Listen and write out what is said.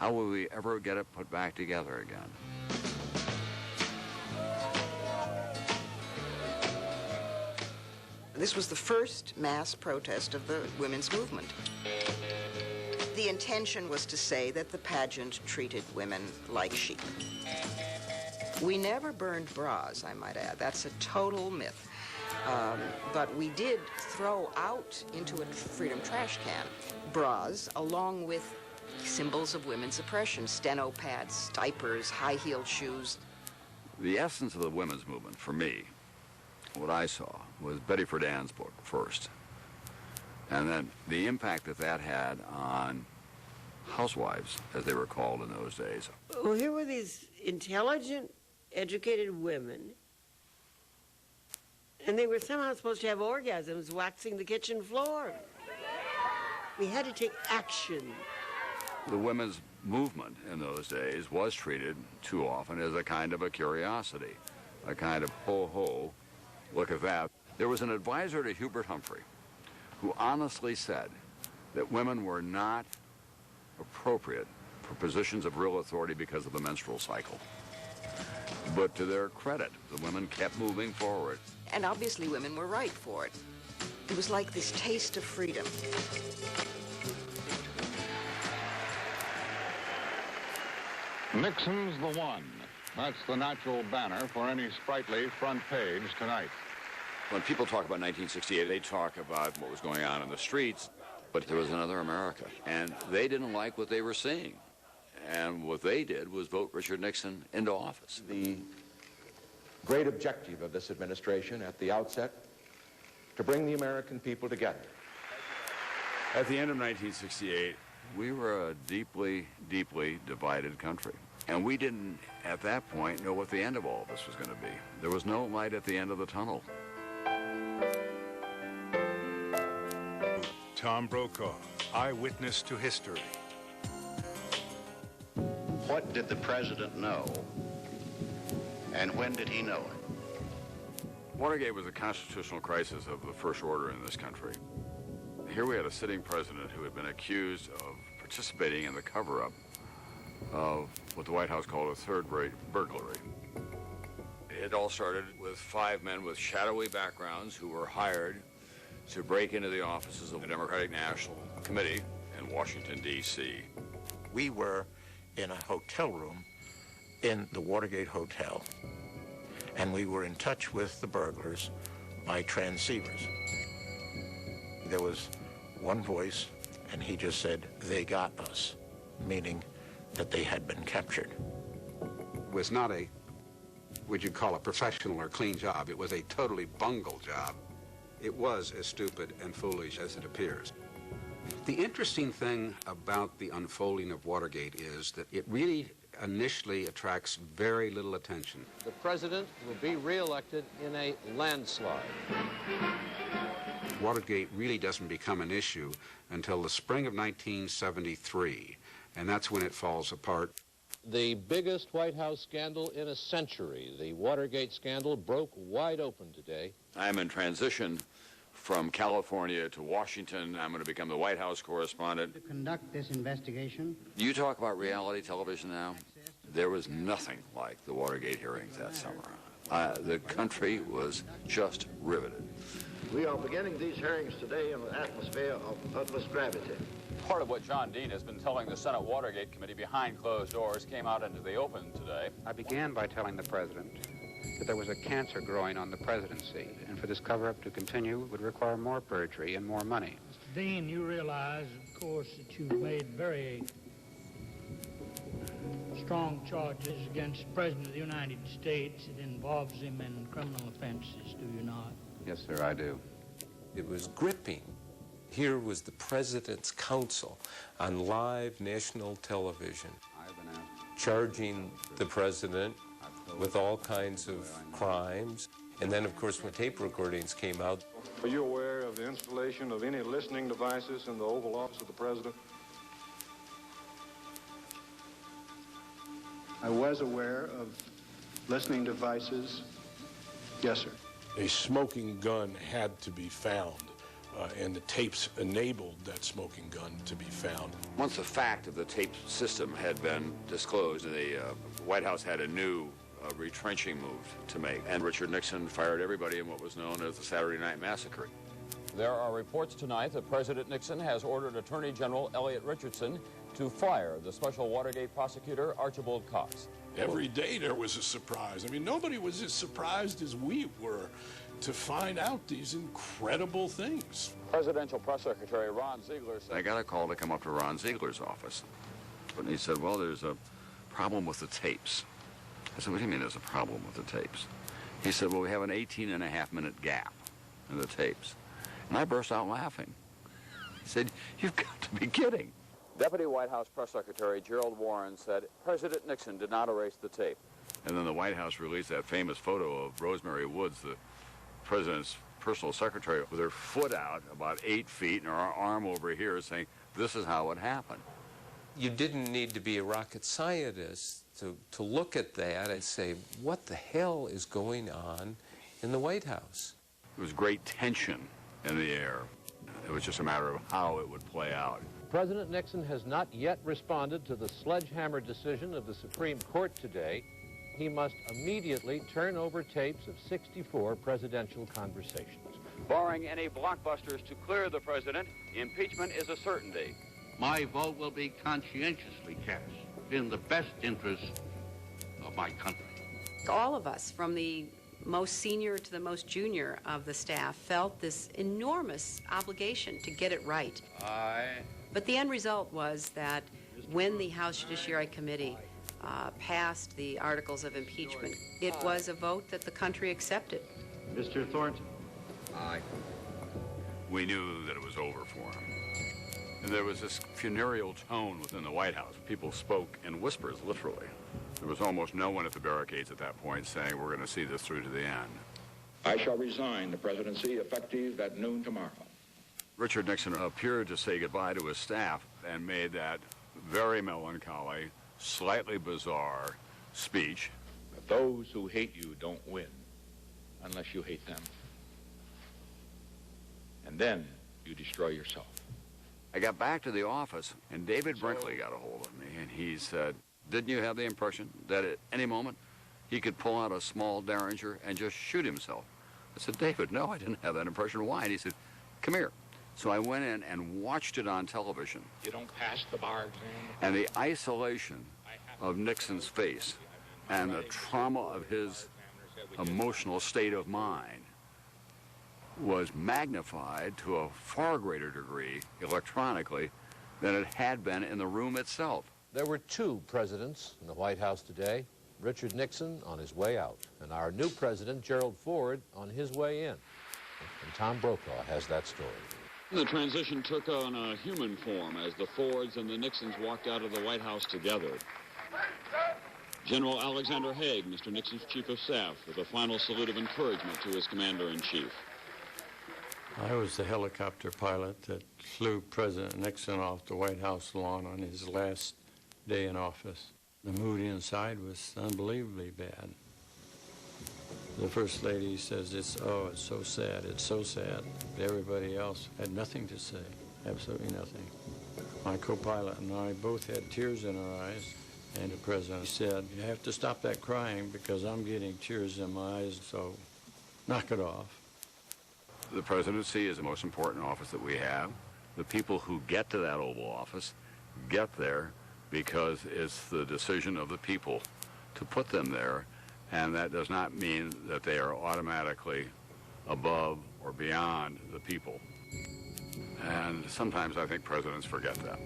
How will we ever get it put back together again? This was the first mass protest of the women's movement. The intention was to say that the pageant treated women like sheep. We never burned bras, I might add. That's a total myth. But we did throw out into a freedom trash can bras along with symbols of women's oppression, steno pads, diapers, high-heeled shoes. The essence of the women's movement, for me, what I saw was Betty Friedan's book first. And then the impact that that had on housewives, as they were called in those days. Well, here were these intelligent, educated women, and they were somehow supposed to have orgasms waxing the kitchen floor. We had to take action. The women's movement in those days was treated too often as a kind of a curiosity, a kind of ho-ho, look at that. There was an advisor to Hubert Humphrey who honestly said that women were not appropriate for positions of real authority because of the menstrual cycle. But to their credit, the women kept moving forward. And obviously women were right for it. It was like this taste of freedom. Nixon's the one. That's the natural banner for any sprightly front page tonight. When people talk about 1968, they talk about what was going on in the streets, but there was another America, and they didn't like what they were seeing. And what they did was vote Richard Nixon into office. The great objective of this administration at the outset, to bring the American people together. At the end of 1968, we were a deeply, deeply divided country. And we didn't, at that point, know what the end of all of this was going to be. There was no light at the end of the tunnel. Tom Brokaw, Eyewitness to History. What did the president know, and when did he know it? Watergate was a constitutional crisis of the first order in this country. Here we had a sitting president who had been accused of participating in the cover-up of what the White House called a third-rate burglary. It all started with 5 men with shadowy backgrounds who were hired to break into the offices of the Democratic National Committee in Washington, D.C. We were in a hotel room in the Watergate Hotel, and we were in touch with the burglars by transceivers. There was one voice, and he just said, "They got us," meaning that they had been captured. It was not a, would you call a professional or clean job. It was a totally bungled job. It was as stupid and foolish as it appears. The interesting thing about the unfolding of Watergate is that it really initially attracts very little attention. The president will be reelected in a landslide. Watergate really doesn't become an issue until the spring of 1973, and that's when it falls apart. The biggest White House scandal in a century, the Watergate scandal, broke wide open today. I'm in transition from California to Washington. I'm going to become the White House correspondent. To conduct this investigation. You talk about reality television now. There was nothing like the Watergate hearings that summer. The country was just riveted. We are beginning these hearings today in an atmosphere of utmost gravity. Part of what John Dean has been telling the Senate Watergate Committee behind closed doors came out into the open today. I began by telling the president that there was a cancer growing on the presidency, and for this cover-up to continue would require more perjury and more money. Mr. Dean, you realize, of course, that you've made very strong charges against the President of the United States. It involves him in criminal offenses, do you not? Yes, sir, I do. It was gripping. Here was the President's counsel on live national television, charging the President with all kinds of crimes. And then, of course, when tape recordings came out. Are you aware of the installation of any listening devices in the Oval Office of the President? I was aware of listening devices. Yes, sir. A smoking gun had to be found and the tapes enabled that smoking gun to be found. Once the fact of the tape system had been disclosed, the White House had a new retrenching move to make, and Richard Nixon fired everybody in what was known as the Saturday Night Massacre. There are reports tonight that President Nixon has ordered Attorney General Elliot Richardson to fire the special Watergate prosecutor Archibald Cox. Every day there was a surprise. I mean, nobody was as surprised as we were to find out these incredible things. Presidential Press Secretary Ron Ziegler said... I got a call to come up to Ron Ziegler's office. And he said, well, there's a problem with the tapes. I said, what do you mean there's a problem with the tapes? He said, well, we have an 18-and-a-half-minute gap in the tapes. And I burst out laughing. He said, you've got to be kidding. Deputy White House Press Secretary Gerald Warren said President Nixon did not erase the tape. And then the White House released that famous photo of Rosemary Woods, the president's personal secretary, with her foot out about 8 feet and her arm over here saying, this is how it happened. You didn't need to be a rocket scientist to look at that and say, what the hell is going on in the White House? There was great tension in the air. It was just a matter of how it would play out. President Nixon has not yet responded to the sledgehammer decision of the Supreme Court today. He must immediately turn over tapes of 64 presidential conversations. Barring any blockbusters to clear the president, impeachment is a certainty. My vote will be conscientiously cast in the best interest of my country. All of us, from the most senior to the most junior of the staff, felt this enormous obligation to get it right. But the end result was that when the House Judiciary Committee passed the articles of impeachment, it was a vote that the country accepted. Mr. Thornton. Aye. We knew that it was over for him. And there was this funereal tone within the White House. People spoke in whispers, literally. There was almost no one at the barricades at that point saying, we're going to see this through to the end. I shall resign the presidency effective at noon tomorrow. Richard Nixon appeared to say goodbye to his staff and made that very melancholy, slightly bizarre speech. But those who hate you don't win unless you hate them. And then you destroy yourself. I got back to the office, and David Brinkley got a hold of me, and he said, didn't you have the impression that at any moment he could pull out a small Derringer and just shoot himself? I said, David, no, I didn't have that impression. Why? And he said, come here. So I went in and watched it on television. You don't pass the bar exam. And the isolation of Nixon's face and the trauma of his emotional state of mind was magnified to a far greater degree electronically than it had been in the room itself. There were two presidents in the White House today, Richard Nixon on his way out, and our new president, Gerald Ford, on his way in. And Tom Brokaw has that story. The transition took on a human form as the Fords and the Nixons walked out of the White House together. General Alexander Haig, Mr. Nixon's chief of staff, with a final salute of encouragement to his commander-in-chief. I was the helicopter pilot that flew President Nixon off the White House lawn on his last day in office. The mood inside was unbelievably bad. The First Lady says, it's so sad, it's so sad. But everybody else had nothing to say, absolutely nothing. My co-pilot and I both had tears in our eyes, and the President said, you have to stop that crying because I'm getting tears in my eyes, so knock it off. The presidency is the most important office that we have. The people who get to that Oval Office get there because it's the decision of the people to put them there, and that does not mean that they are automatically above or beyond the people. And sometimes I think presidents forget that.